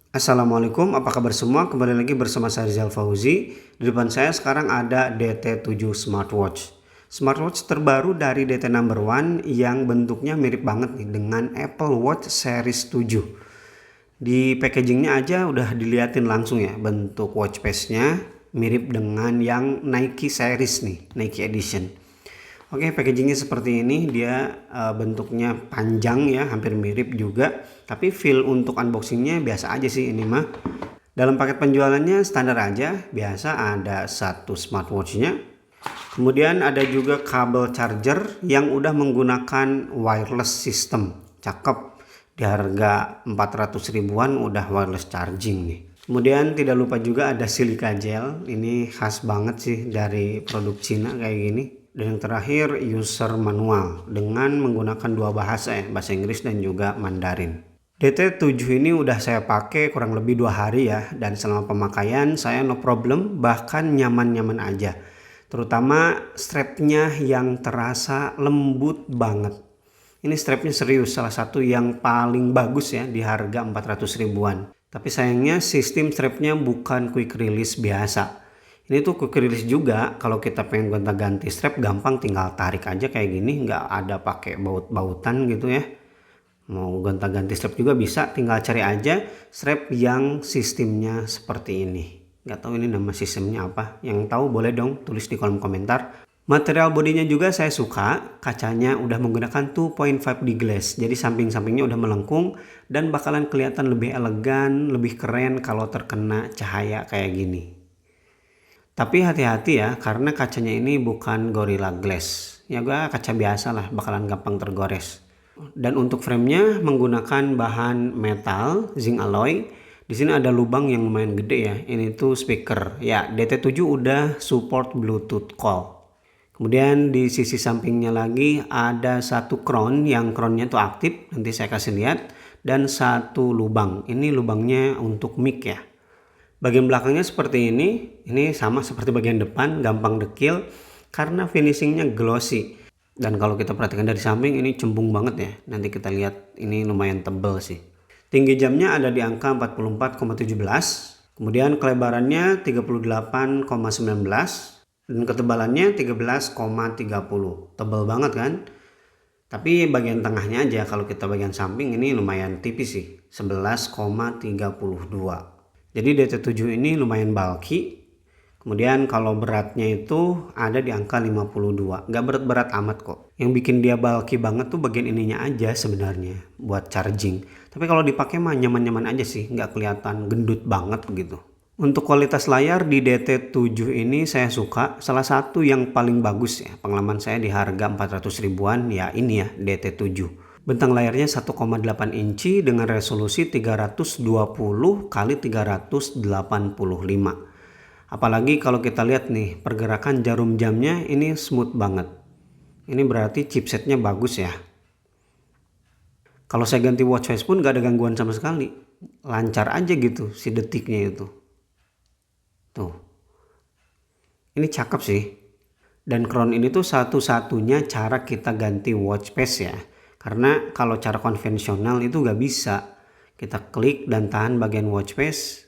Assalamualaikum, apa kabar semua? Kembali lagi bersama saya Rizal Fauzi. Di depan saya sekarang ada DT7 Smartwatch. Smartwatch terbaru dari DT number one yang bentuknya mirip banget nih dengan Apple Watch Series 7. Di packagingnya aja udah diliatin langsung ya, bentuk watch face-nya mirip dengan yang Nike Series nih, Nike Edition. Oke, packagingnya seperti ini. Dia bentuknya panjang ya, hampir mirip juga. Tapi feel untuk unboxingnya biasa aja sih ini mah. Dalam paket penjualannya standar aja. Biasa ada satu smartwatchnya. Kemudian ada juga kabel charger yang udah menggunakan wireless system. Cakep. Di harga 400 ribuan udah wireless charging nih. Kemudian tidak lupa juga ada silica gel. Ini khas banget sih dari produk Cina kayak gini. Dan yang terakhir user manual dengan menggunakan dua bahasa ya, bahasa Inggris dan juga Mandarin. DT7 ini udah saya pakai kurang lebih 2 hari ya, dan selama pemakaian saya no problem, bahkan nyaman-nyaman aja. Terutama strapnya yang terasa lembut banget. Ini strapnya serius, salah satu yang paling bagus ya di harga 400 ribuan. Tapi sayangnya sistem strapnya bukan quick release biasa. Ini tuh quick release juga, kalau kita pengen gonta-ganti strap gampang, tinggal tarik aja kayak gini, nggak ada pakai baut-bautan gitu ya. Mau gonta-ganti strap juga bisa, tinggal cari aja strap yang sistemnya seperti ini. Nggak tahu ini nama sistemnya apa, yang tahu boleh dong tulis di kolom komentar. Material bodinya juga saya suka, kacanya udah menggunakan 2.5D glass, jadi samping-sampingnya udah melengkung dan bakalan kelihatan lebih elegan, lebih keren kalau terkena cahaya kayak gini. Tapi hati-hati ya, karena kacanya ini bukan Gorilla Glass. Ya gua kaca biasa lah, bakalan gampang tergores. Dan untuk framenya menggunakan bahan metal, zinc alloy. Di sini ada lubang yang lumayan gede ya. Ini tuh speaker. Ya, DT7 udah support Bluetooth call. Kemudian di sisi sampingnya lagi ada satu crown, yang crownnya tuh aktif. Nanti saya kasih lihat. Dan satu lubang. Ini lubangnya untuk mic ya. Bagian belakangnya seperti ini sama seperti bagian depan, gampang dekil karena finishingnya glossy. Dan kalau kita perhatikan dari samping ini cembung banget ya. Nanti kita lihat ini lumayan tebal sih. Tinggi jamnya ada di angka 44,17. Kemudian kelebarannya 38,19 dan ketebalannya 13,30. Tebal banget kan? Tapi bagian tengahnya aja, kalau kita bagian samping ini lumayan tipis sih, 11,32. Jadi DT7 ini lumayan bulky. Kemudian kalau beratnya itu ada di angka 52. Nggak berat-berat amat kok. Yang bikin dia bulky banget tuh bagian ininya aja sebenarnya buat charging. Tapi kalau dipakai mah nyaman-nyaman aja sih, nggak kelihatan gendut banget gitu. Untuk kualitas layar di DT7 ini saya suka. Salah satu yang paling bagus ya, pengalaman saya di harga 400 ribuan ya ini ya DT7. Bentang layarnya 1,8 inci dengan resolusi 320 kali 385. Apalagi kalau kita lihat nih pergerakan jarum jamnya ini smooth banget. Ini berarti chipsetnya bagus ya. Kalau saya ganti watch face pun gak ada gangguan sama sekali. Lancar aja gitu si detiknya itu. Tuh. Ini cakep sih. Dan crown ini tuh satu-satunya cara kita ganti watch face ya. Karena kalau cara konvensional itu gak bisa. Kita klik dan tahan bagian watch face.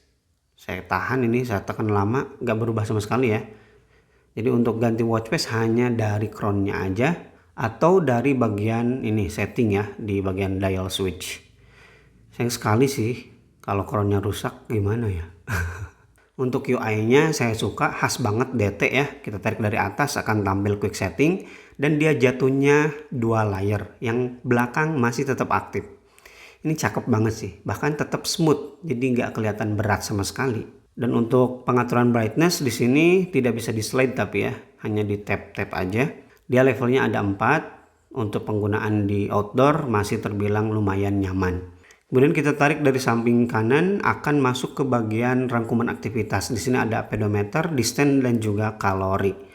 Saya tahan ini, saya tekan lama, gak berubah sama sekali ya. Jadi untuk ganti watch face hanya dari crownnya aja. Atau dari bagian ini setting ya, di bagian dial switch. Sayang sekali sih kalau crownnya rusak, gimana ya. Untuk UI-nya saya suka, khas banget DT ya. Kita tarik dari atas akan tampil quick setting. Dan dia jatuhnya dua layer, yang belakang masih tetap aktif. Ini cakep banget sih, bahkan tetap smooth, jadi nggak kelihatan berat sama sekali. Dan untuk pengaturan brightness di sini tidak bisa di slide tapi ya, hanya di tap-tap aja. Dia levelnya ada 4, untuk penggunaan di outdoor masih terbilang lumayan nyaman. Kemudian kita tarik dari samping kanan akan masuk ke bagian rangkuman aktivitas. Di sini ada pedometer, distance dan juga kalori.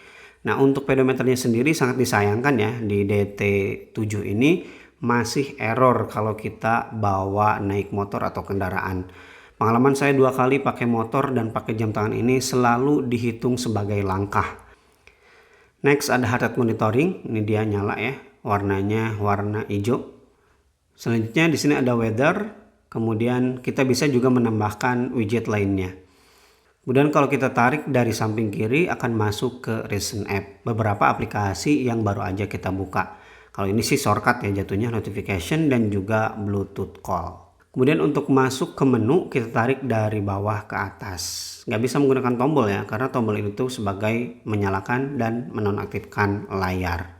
Nah, untuk pedometernya sendiri sangat disayangkan ya, di DT7 ini masih error kalau kita bawa naik motor atau kendaraan. Pengalaman saya 2 kali pakai motor dan pakai jam tangan ini selalu dihitung sebagai langkah. Next ada heart rate monitoring, ini dia nyala ya, warnanya warna hijau. Selanjutnya di sini ada weather, Kemudian kita bisa juga menambahkan widget lainnya. Kemudian kalau kita tarik dari samping kiri akan masuk ke recent app, beberapa aplikasi yang baru aja kita buka. Kalau ini sih shortcut ya jatuhnya, notification dan juga Bluetooth call. Kemudian untuk masuk ke menu kita tarik dari bawah ke atas. Nggak bisa menggunakan tombol ya, karena tombol itu sebagai menyalakan dan menonaktifkan layar.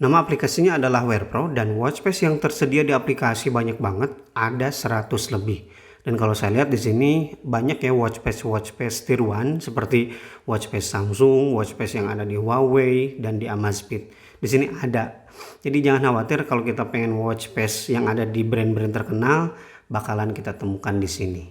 Nama aplikasinya adalah Wear Pro dan watchface yang tersedia di aplikasi banyak banget, ada 100 lebih. Dan kalau saya lihat di sini banyak ya watchface tiruan seperti watchface Samsung, watchface yang ada di Huawei dan di Amazfit. Di sini ada. Jadi jangan khawatir kalau kita pengen watchface yang ada di brand-brand terkenal bakalan kita temukan di sini.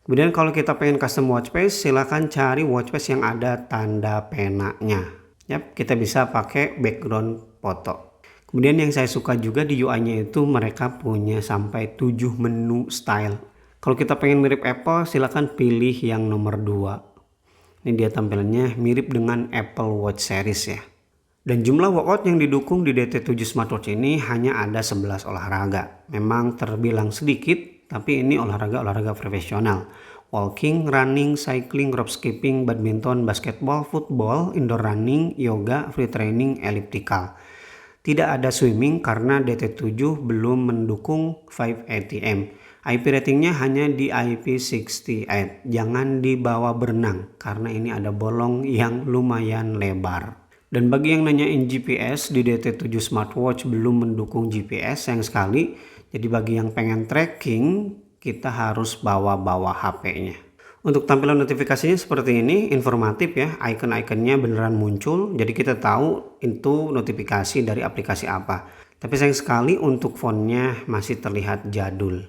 Kemudian kalau kita pengen custom watchface, silahkan cari watchface yang ada tanda penanya. Yap, kita bisa pakai background foto. Kemudian yang saya suka juga di UI-nya itu mereka punya sampai 7 menu style. Kalau kita pengen mirip Apple silahkan pilih yang nomor 2. Ini dia tampilannya mirip dengan Apple Watch series ya. Dan jumlah workout yang didukung di DT7 smartwatch ini hanya ada 11 olahraga. Memang terbilang sedikit, tapi ini olahraga profesional. Walking, running, cycling, rope skipping, badminton, basketball, football, indoor running, yoga, free training, elliptical. Tidak ada swimming karena DT7 belum mendukung 5 ATM. IP ratingnya hanya di IP68. Jangan dibawa berenang karena ini ada bolong yang lumayan lebar. Dan bagi yang nanyain GPS, di DT7 smartwatch belum mendukung GPS sayang sekali. Jadi bagi yang pengen tracking, kita harus bawa HP-nya. Untuk tampilan notifikasinya seperti ini, informatif ya, icon-iconnya beneran muncul, jadi kita tahu itu notifikasi dari aplikasi apa. Tapi sayang sekali untuk fontnya masih terlihat jadul.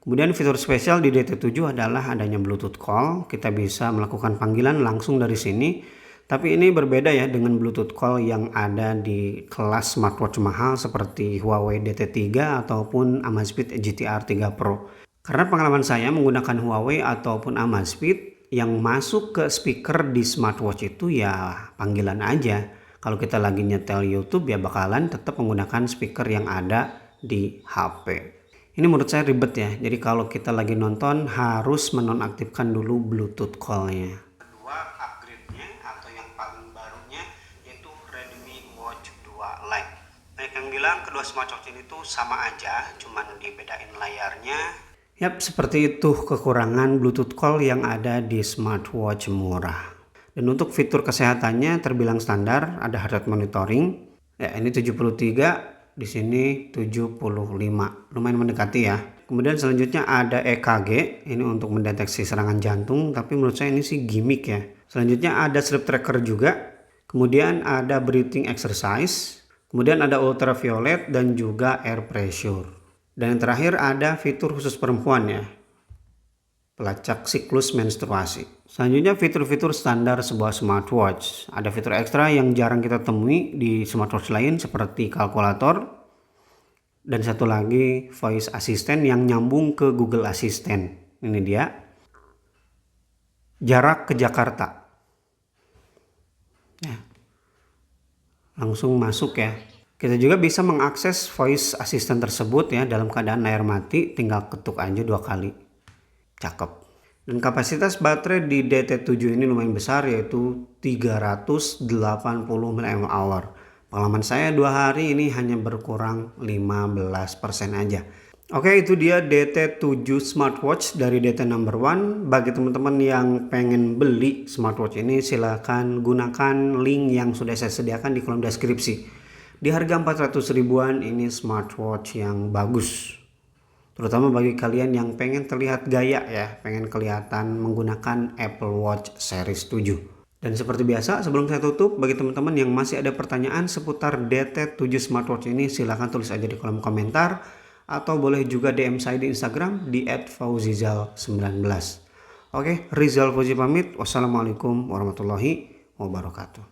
Kemudian fitur spesial di DT7 adalah adanya Bluetooth call, kita bisa melakukan panggilan langsung dari sini. Tapi ini berbeda ya dengan Bluetooth call yang ada di kelas smartwatch mahal seperti Huawei DT3 ataupun Amazfit GTR 3 Pro. Karena pengalaman saya menggunakan Huawei ataupun Amazfit yang masuk ke speaker di smartwatch itu ya panggilan aja. Kalau kita lagi nyetel YouTube ya bakalan tetap menggunakan speaker yang ada di HP. Ini menurut saya ribet ya. Jadi kalau kita lagi nonton harus menonaktifkan dulu Bluetooth call-nya. Kedua upgrade-nya atau yang paling barunya yaitu Redmi Watch 2 Lite. Banyak yang bilang kedua smartwatch ini tuh sama aja, cuman dibedain layarnya. Yap, seperti itu kekurangan Bluetooth call yang ada di smartwatch murah. Dan untuk fitur kesehatannya terbilang standar, ada heart rate monitoring. Ya, ini 73, di sini 75. Lumayan mendekati ya. Kemudian selanjutnya ada EKG, ini untuk mendeteksi serangan jantung, tapi menurut saya ini sih gimmick ya. Selanjutnya ada sleep tracker juga. Kemudian ada breathing exercise. Kemudian ada ultraviolet dan juga air pressure. Dan yang terakhir ada fitur khusus perempuan ya, pelacak siklus menstruasi. Selanjutnya fitur-fitur standar sebuah smartwatch. Ada fitur ekstra yang jarang kita temui di smartwatch lain seperti kalkulator. Dan satu lagi voice assistant yang nyambung ke Google Assistant. Ini dia. Jarak ke Jakarta. Ya. Langsung masuk ya. Kita juga bisa mengakses voice assistant tersebut ya dalam keadaan layar mati, tinggal ketuk aja 2 kali. Cakep. Dan kapasitas baterai di DT7 ini lumayan besar yaitu 380 mAh. Pengalaman saya 2 hari ini hanya berkurang 15% aja. Oke, itu dia DT7 smartwatch dari DT number 1. Bagi teman-teman yang pengen beli smartwatch ini silahkan gunakan link yang sudah saya sediakan di kolom deskripsi. Di harga 400 ribuan ini smartwatch yang bagus. Terutama bagi kalian yang pengen terlihat gaya ya, pengen kelihatan menggunakan Apple Watch series 7. Dan seperti biasa sebelum saya tutup, bagi teman-teman yang masih ada pertanyaan seputar DT7 smartwatch ini silahkan tulis aja di kolom komentar. Atau boleh juga DM saya di Instagram di @fauzizal19. Oke, Rizal Fauzi pamit. Wassalamualaikum warahmatullahi wabarakatuh.